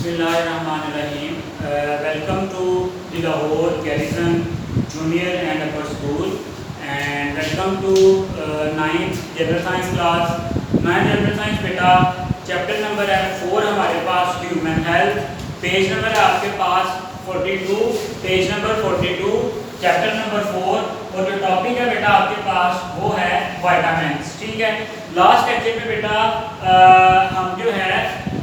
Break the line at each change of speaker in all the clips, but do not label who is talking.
Bismillahirrahmanirrahim. Welcome to the Lahore Garrison Junior and Upper School and welcome to 9th General Science class. 9th General Science बेटा chapter number है 4 हमारे पास human health, page number है आपके पास 42, page number 42, chapter number 4 और जो topic है बेटा आपके पास वो है विटामिन्स। ठीक है, लास्ट लेक्चर में बेटा हम जो है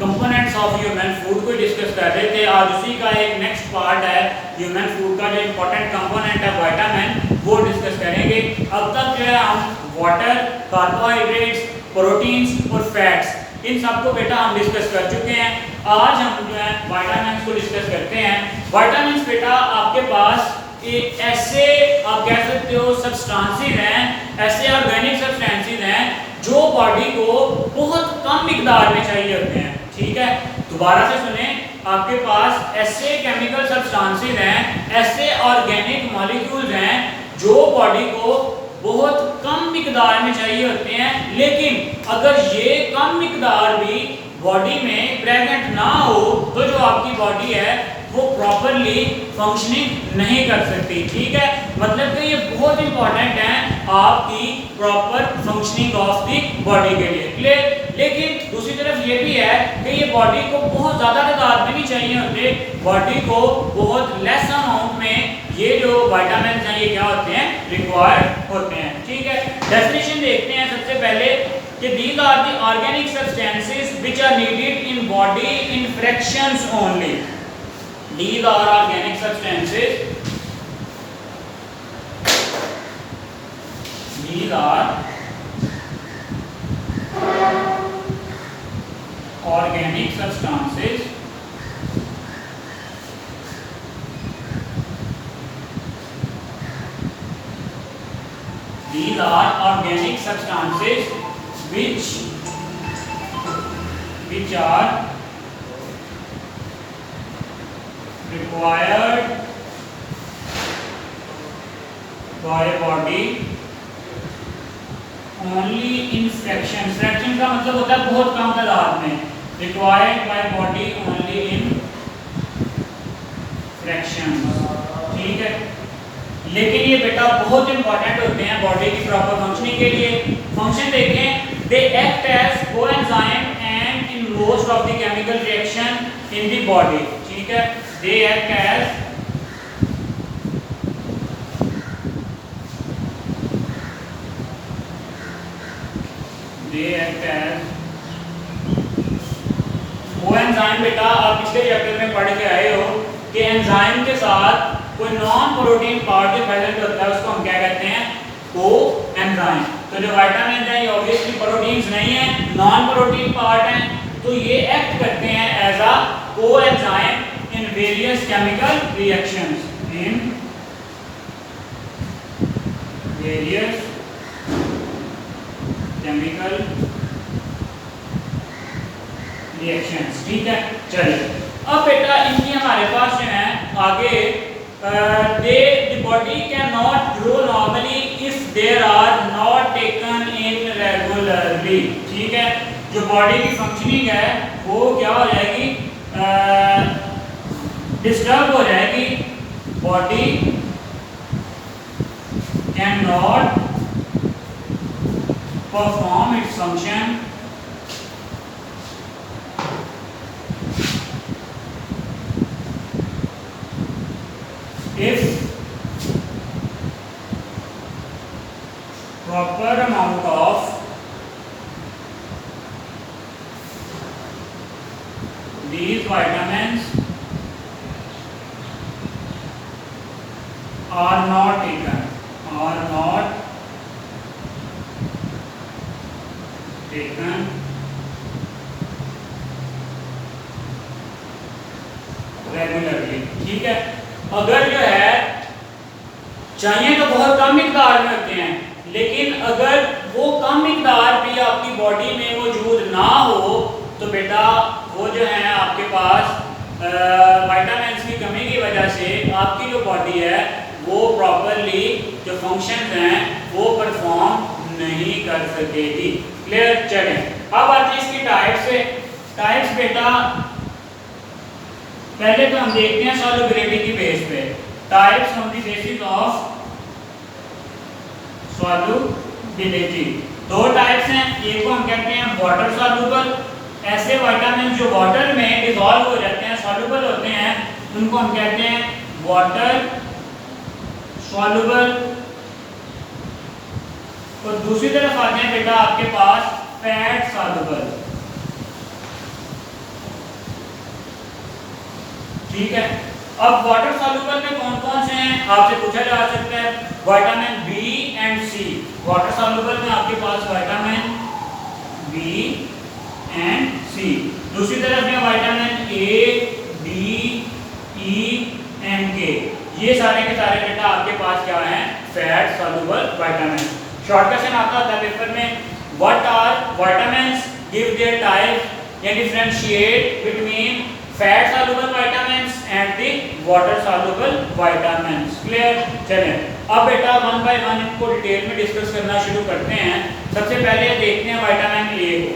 कंपोनेंट्स ऑफ ह्यूमन फूड को डिस्कस कर रहे थे। आज उसी का एक नेक्स्ट पार्ट है ह्यूमन फूड का जो इंपॉर्टेंट कंपोनेंट है विटामिन, वो डिस्कस करेंगे। अब तक जो है हम वाटर, कार्बोहाइड्रेट्स, प्रोटीन्स और फैट्स इन सबको बेटा हम डिस्कस कर चुके हैं। आज हम जो है विटामिन्स को डिस्कस करते हैं। विटामिन्स बेटा आपके पास ऐसे आप कह सकते हो सब्सटेंसेस हैं, ऐसे ऑर्गेनिक सब्सटेंसेस हैं जो बॉडी को बहुत कम मिकदार में चाहिए होते हैं। ठीक है, दोबारा से सुने, आपके पास ऐसे केमिकल सब्सटेंसेस हैं, ऐसे ऑर्गेनिक मॉलिक्यूल्स हैं जो बॉडी को बहुत कम मिकदार में चाहिए होते हैं, लेकिन अगर ये कम मिकदार भी बॉडी में प्रेजेंट ना हो तो जो आपकी बॉडी है वो प्रॉपरली फंक्शनिंग नहीं कर सकती। ठीक है, मतलब कि ये बहुत इंपॉर्टेंट है आपकी proper functioning of the body के लिए। क्लियर? लेकिन दूसरी तरफ ये भी है कि ये बॉडी को बहुत ज़्यादा तादाद में नहीं चाहिए होते, बॉडी को बहुत लेस अमाउंट में ये जो विटामिन्स हैं ये क्या होते हैं, रिक्वायर्ड होते हैं। ठीक है, डेफिनेशन देखते हैं सबसे पहले कि these are the organic substances which are needed in body in fractions only. These are organic substances. These are organic substances These are organic substances which are required by body only in fractions. Fraction का मतलब होता है बहुत कम तादाद में। required by body only in fractions। ठीक है, लेकिन ये बेटा बहुत इंपॉर्टेंट होते हैं बॉडी की प्रॉपर फंक्शनिंग के लिए। फंक्शन देखें, they act as coenzyme and in most of the chemical reaction in the body. ठीक है, दे एक्ट एज कोएंजाइम। बेटा आप पिछले चैप्टर में पढ़ के आए हो कि एंजाइम के साथ कोई नॉन प्रोटीन पार्ट जो प्रेजेंट होता है उसको हम क्या कहते हैं, कोएंजाइम। तो जो विटामिन है ये ऑब्वियसली प्रोटीन्स नहीं है, नॉन प्रोटीन पार्ट हैं, तो ये एक्ट करते हैं as a coenzyme in various chemical reactions, in various chemical reactions. ठीक है, चलिए अब बेटा इनकी हमारे पास जो है आगे the body cannot grow normally if there are not taken in regularly। ठीक है, जो बॉडी की फंक्शनिंग है वो क्या हो जाएगी, डिस्टर्ब हो जाएगी। Body can not perform its function if proper amount of these vitamins are not taken regularly. ठीक है, अगर जो है चाहिए तो बहुत कम मिकदार में होते हैं, लेकिन अगर वो कम मिकदार भी आपकी बॉडी में मौजूद ना हो तो बेटा वो जो है आपके पास विटामिन्स की कमी की वजह से आपकी जो बॉडी है वो प्रॉपरली जो फंक्शंस हैं वो परफॉर्म नहीं कर सकेगी। क्लियर? चलें अब आते हैं इसकी टाइप्स से। टाइप्स बेटा पहले तो हम देखते हैं सॉल्युबिलिटी की बेस पे, types on the basis of solubility. दो टाइप्स हैं, एक को हम कहते हैं वाटर सॉल्युबल, ऐसे विटामिन जो वाटर में डिसॉल्व हो जाते हैं, सॉल्युबल होते हैं, उनको हम कहते हैं वाटर सॉल्युबल। और दूसरी तरफ आते हैं बेटा आपके पास फैट सॉल्युबल। ठीक है, अब वाटर सॉल्युबल में कौन कौन से हैं आपसे पूछा जा सकता है, vitamin B and C. Water soluble में आपके पास विटामिन बी एंड सी। दूसरी तरफ में vitamin A, D, E and K. ये सारे के सारे बेटा आपके पास क्या हैं, fat soluble vitamin. Short question आता था पेपर में, what are vitamins, give their type या differentiate between fat soluble vitamins and the water soluble vitamins. Clear? चलें अब बेटा वन बाय वन इनको डिटेल में डिस्कस करना शुरू करते हैं। सबसे पहले देखते हैं विटामिन ए को।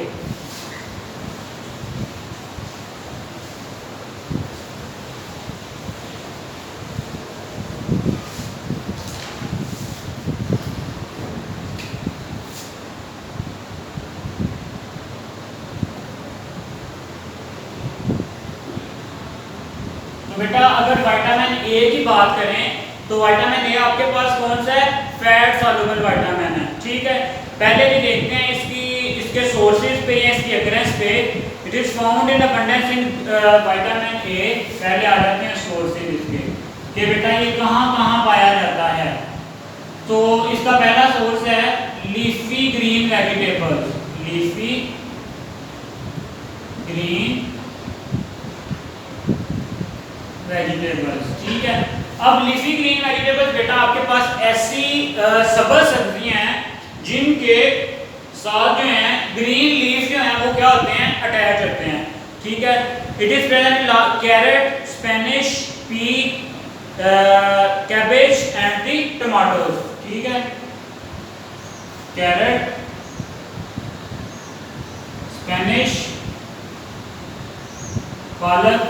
बेटा अगर विटामिन ए की बात करें तो विटामिन ए आपके पास कौन सा है, फैट सॉल्युबल विटामिन है। ठीक है, पहले भी देखते हैं इसके सोर्सेज पे या इसकी अकरेंस पे। It is found in abundance in vitamin A. पहले आ जाते हैं सोर्सेज इसके कि बेटा ये कहाँ पाया जाता है। तो इसका पहला सोर्स है leafy green vegetables, leafy green vegetables. ठीक है, अब लीफी ग्रीन वेजिटेबल्स बेटा आपके पास ऐसी सब्ज सब्जियां हैं जिनके साथ जो हैं ग्रीन लीफ जो हैं वो क्या होते हैं, अटैच होते हैं। ठीक है, it is present in carat, Spanish, P, cabbage and the tomatoes. ठीक है, कैरेट, स्पेनिश, पालक,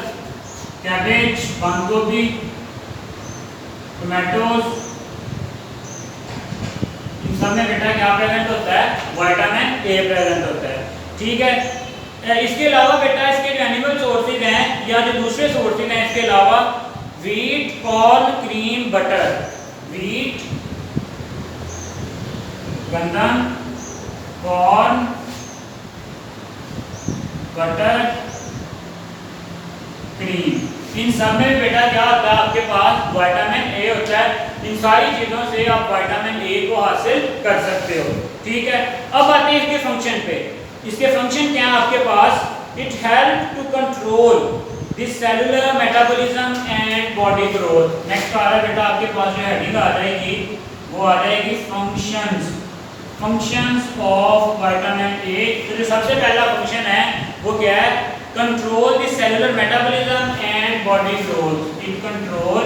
कैबेज, बंद गोभी, टोमेटोज, इन सब में बेटा क्या प्रेजेंट होता है, विटामिन ए प्रेजेंट होता है। ठीक है, इसके अलावा बेटा इसके जो एनिमल सोर्सेज हैं या जो दूसरे सोर्सेज हैं इसके अलावा wheat, corn, cream, butter, wheat, गंदम, कॉर्न, बटर, क्रीम, इन सब में बेटा क्या होता है आपके पास विटामिन ए होता है। इन सारी चीजों से आप विटामिन ए को हासिल कर सकते हो। ठीक है, अब आते हैं इसके फंक्शन पे। इसके फंक्शन क्या है आपके पास, it help to control this cellular metabolism and body growth. Next आ रहा है बेटा आपके पास जो हेडिंग आ जाएगी वो आ जाएगी फंक्शंस ऑफ विटामिन ए। तो जो सबसे पहला फंक्शन है वो क्या है, control the cellular metabolism and body growth. It control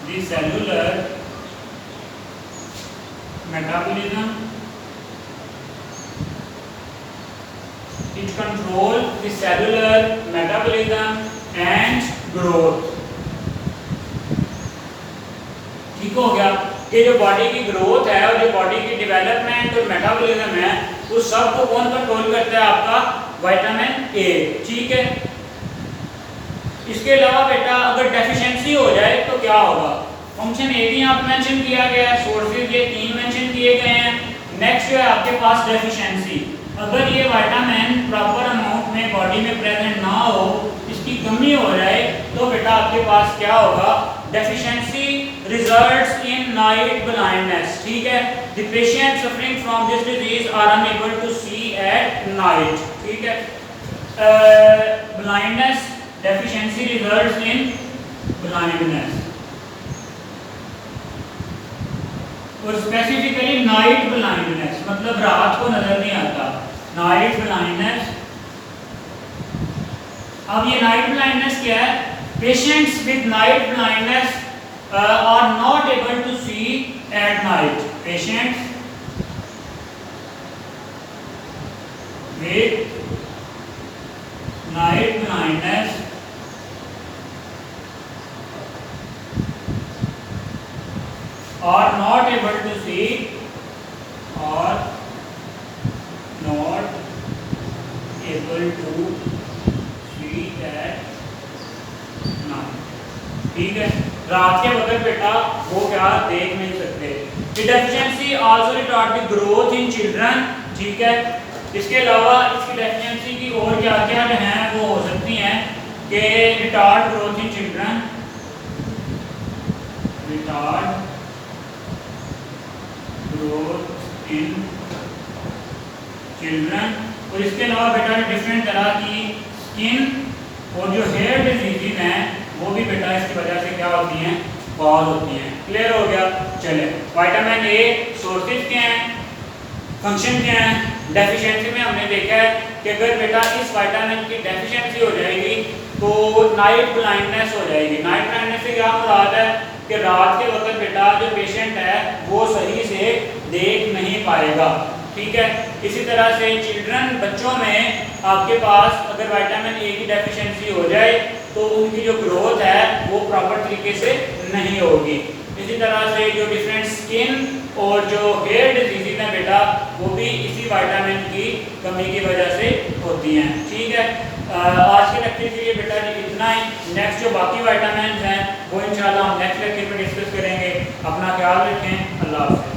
the cellular metabolism. It control the cellular metabolism and growth. ठीक हो गया कि जो बॉडी की ग्रोथ है और जो बॉडी की डेवलपमेंट और मेटाबॉलिज्म है उस सब को कौन कंट्रोल करता है, आपका विटामिन ए। ठीक है, इसके अलावा बेटा अगर डेफिशिएंसी हो जाए तो क्या होगा, फंक्शन ए भी यहाँ पे मेंशन किया गया है, सोर्सेज ये 3 मेंशन किए गए हैं। नेक्स्ट जो है आपके पास डेफिशिएंसी, अगर ये विटामिन प्रॉपर अमाउंट में बॉडी में प्रेजेंट ना हो, इसकी कमी हो जाए तो बेटा आपके पास क्या होगा, deficiency results in night blindness. ठीक है, the patient suffering from this disease are unable to see at night. ठीक है, blindness deficiency results in blindness और स्पेसिफिकली नाइट ब्लाइंडनेस मतलब रात को नजर नहीं आता, नाइट ब्लाइंडनेस। अब ये नाइट ब्लाइंडनेस क्या है, patients with night blindness are not able to see at night. Patients with night blindness or not able to see or not able to see at night। ठीक है, रात के वक्त बेटा वो क्या देख नहीं सकते। Deficiency also retard the growth in children. ठीक है, इसके अलावा इसकी डेफिशिएंसी की और क्या क्या जो हैं वो हो सकती हैं कि retard growth in children, retard growth in children. और इसके अलावा बेटा डिफरेंट तरह की स्किन और जो हेयर डिजीज हैं वो भी बेटा इसकी वजह से क्या होती हैं, कॉज होती हैं। क्लियर हो गया। चले, विटामिन ए सोर्सेज क्या हैं, फंक्शन क्या है। डेफिशिएंसी में हमने देखा है कि अगर बेटा इस विटामिन की डेफिशिएंसी हो जाएगी तो नाइट ब्लाइंडनेस हो जाएगी। नाइट ब्लाइंडनेस से क्या मुराद है कि रात के वक्त बेटा जो पेशेंट है वो सही से देख नहीं पाएगा। ठीक है, इसी तरह से चिल्ड्रन, बच्चों में आपके पास अगर विटामिन ए की डेफिशिएंसी हो जाए तो उनकी जो ग्रोथ है वो प्रॉपर तरीके से नहीं होगी। इसी तरह से जो डिफरेंट स्किन और जो हेयर डिजीज हैं बेटा वो भी इसी विटामिन की कमी की वजह से होती हैं। ठीक है, आज के लेक्चर के लिए बेटा जी इतना ही। नेक्स्ट जो बाकी विटामिन हैं वो इंशाल्लाह हम नेक्स्ट लेक्चर में डिस्कस करेंगे। अपना ख्याल रखें। अल्लाह हाफ़िज़।